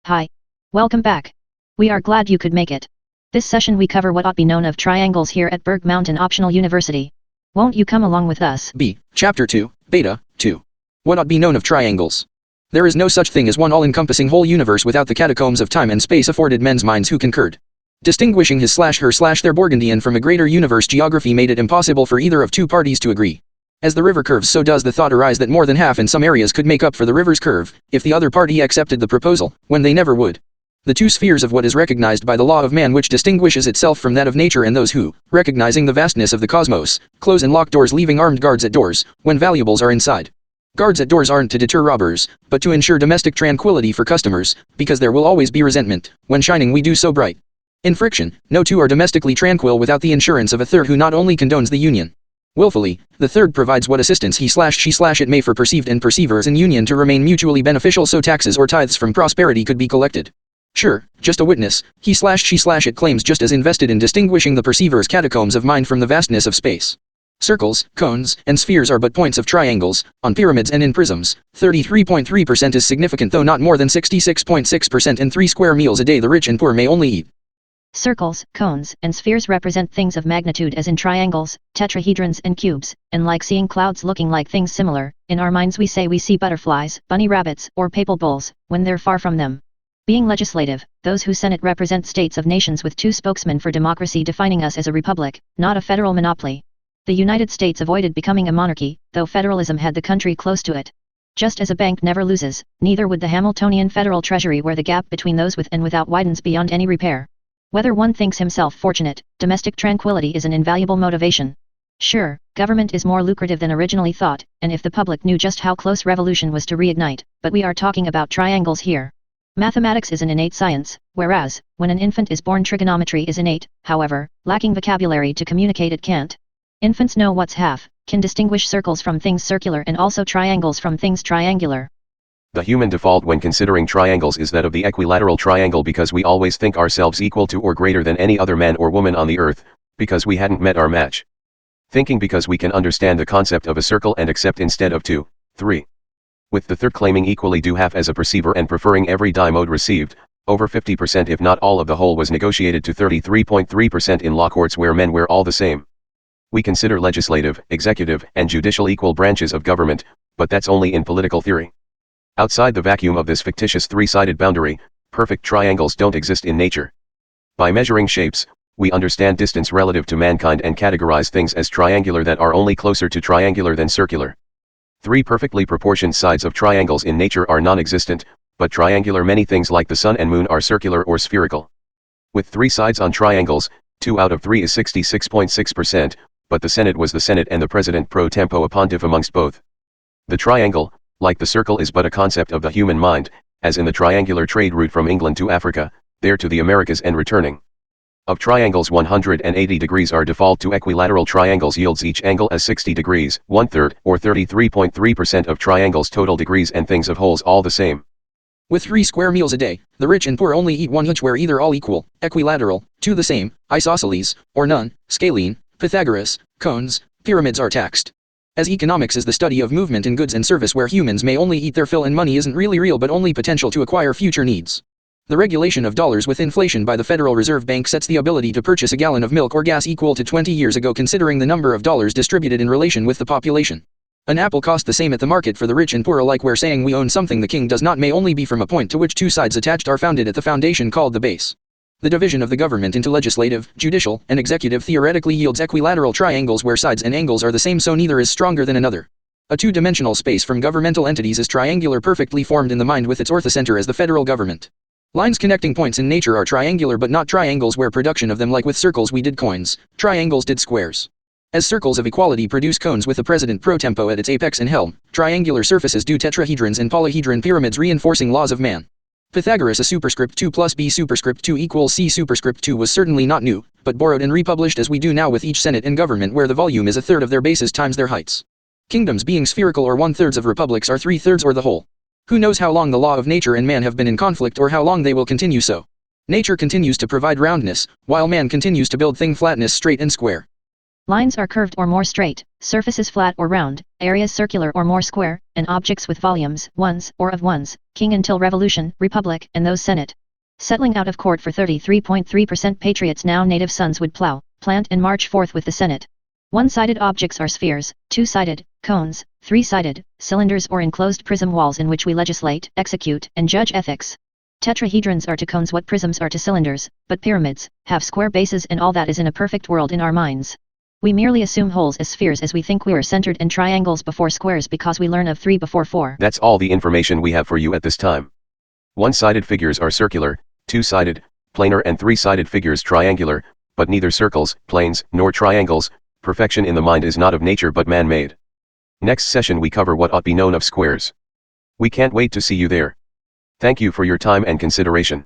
Hi. Welcome back. We are glad you could make it. This session we cover what ought be known of triangles here at Berg Mountain Optional University. Won't you come along with us? B. Chapter 2, Beta, 2. What ought be known of triangles? There is no such thing as one all-encompassing whole universe without the catacombs of time and space afforded men's minds who concurred. Distinguishing his/her/their Borgundian from a greater universe geography made it impossible for either of two parties to agree. As the river curves, so does the thought arise that more than half in some areas could make up for the river's curve, if the other party accepted the proposal, when they never would. The two spheres of what is recognized by the law of man which distinguishes itself from that of nature, and those who, recognizing the vastness of the cosmos, close and lock doors leaving armed guards at doors, when valuables are inside. Guards at doors aren't to deter robbers, but to ensure domestic tranquility for customers, because there will always be resentment, when shining we do so bright. In friction, no two are domestically tranquil without the insurance of a third who not only condones the union. Willfully, the third provides what assistance he/she/it may for perceived and perceivers in union to remain mutually beneficial, so taxes or tithes from prosperity could be collected. Sure, just a witness, he/she/it claims just as invested in distinguishing the perceiver's catacombs of mind from the vastness of space. Circles, cones, and spheres are but points of triangles, on pyramids and in prisms. 33.3% is significant, though not more than 66.6%, and 3 square meals a day the rich and poor may only eat. Circles, cones, and spheres represent things of magnitude as in triangles, tetrahedrons and cubes, and like seeing clouds looking like things similar, in our minds we say we see butterflies, bunny rabbits, or papal bulls, when they're far from them. Being legislative, those who Senate represent states of nations with two spokesmen for democracy, defining us as a republic, not a federal monopoly. The United States avoided becoming a monarchy, though federalism had the country close to it. Just as a bank never loses, neither would the Hamiltonian federal treasury, where the gap between those with and without widens beyond any repair. Whether one thinks himself fortunate, domestic tranquility is an invaluable motivation. Sure, government is more lucrative than originally thought, and if the public knew just how close revolution was to reignite, but we are talking about triangles here. Mathematics is an innate science, whereas, when an infant is born, trigonometry is innate, however, lacking vocabulary to communicate it can't. Infants know what's half, can distinguish circles from things circular and also triangles from things triangular. The human default when considering triangles is that of the equilateral triangle, because we always think ourselves equal to or greater than any other man or woman on the earth, because we hadn't met our match. Thinking because we can understand the concept of a circle and accept instead of 2, 3. With the third claiming equally due half as a perceiver and preferring every dimode received, over 50% if not all of the whole was negotiated to 33.3% in law courts where men were all the same. We consider legislative, executive, and judicial equal branches of government, but that's only in political theory. Outside the vacuum of this fictitious three-sided boundary, perfect triangles don't exist in nature. By measuring shapes, we understand distance relative to mankind and categorize things as triangular that are only closer to triangular than circular. 3 perfectly proportioned sides of triangles in nature are non-existent, but triangular many things like the sun and moon are circular or spherical. With 3 sides on triangles, 2 out of 3 is 66.6%, but the Senate was the Senate and the President pro tempore pontiff amongst both. The triangle, like the circle, is but a concept of the human mind, as in the triangular trade route from England to Africa, there to the Americas and returning. Of triangles, 180 degrees are default to equilateral triangles yields each angle as 60 degrees, 1/3, or 33.3% of triangles total degrees, and things of wholes all the same. With 3 square meals a day, the rich and poor only eat 1 each, where either all equal, equilateral, 2 the same, isosceles, or none, scalene, Pythagoras, cones, pyramids are taxed. As economics is the study of movement in goods and service, where humans may only eat their fill and money isn't really real but only potential to acquire future needs. The regulation of dollars with inflation by the Federal Reserve Bank sets the ability to purchase a gallon of milk or gas equal to 20 years ago, considering the number of dollars distributed in relation with the population. An apple cost the same at the market for the rich and poor alike, where saying we own something the king does not may only be from a point to which 2 sides attached are founded at the foundation called the base. The division of the government into legislative, judicial, and executive theoretically yields equilateral triangles where sides and angles are the same, so neither is stronger than another. A 2-dimensional space from governmental entities is triangular, perfectly formed in the mind with its orthocenter as the federal government. Lines connecting points in nature are triangular but not triangles, where production of them, like with circles we did coins, triangles did squares. As circles of equality produce cones with the president pro tempore at its apex and helm, triangular surfaces do tetrahedrons and polyhedron pyramids, reinforcing laws of man. Pythagoras, a superscript 2 plus b superscript 2 equals c superscript 2, was certainly not new, but borrowed and republished as we do now with each senate and government, where the volume is 1/3 of their bases times their heights. Kingdoms being spherical or 1/3 of republics are 3/3 or the whole. Who knows how long the law of nature and man have been in conflict, or how long they will continue so. Nature continues to provide roundness, while man continues to build thing flatness straight and square. Lines are curved or more straight, surfaces flat or round, areas circular or more square, and objects with volumes, ones, or of ones, king until revolution, republic, and those Senate. Settling out of court for 33.3% patriots now native sons would plow, plant and march forth with the Senate. One-sided objects are spheres, two-sided, cones, three-sided, cylinders or enclosed prism walls in which we legislate, execute, and judge ethics. Tetrahedrons are to cones what prisms are to cylinders, but pyramids have square bases, and all that is in a perfect world in our minds. We merely assume holes as spheres as we think we're centered, and triangles before squares because we learn of 3 before 4. That's all the information we have for you at this time. One-sided figures are circular, two-sided, planar, and three-sided figures triangular, but neither circles, planes, nor triangles. Perfection in the mind is not of nature but man-made. Next session we cover what ought be known of squares. We can't wait to see you there. Thank you for your time and consideration.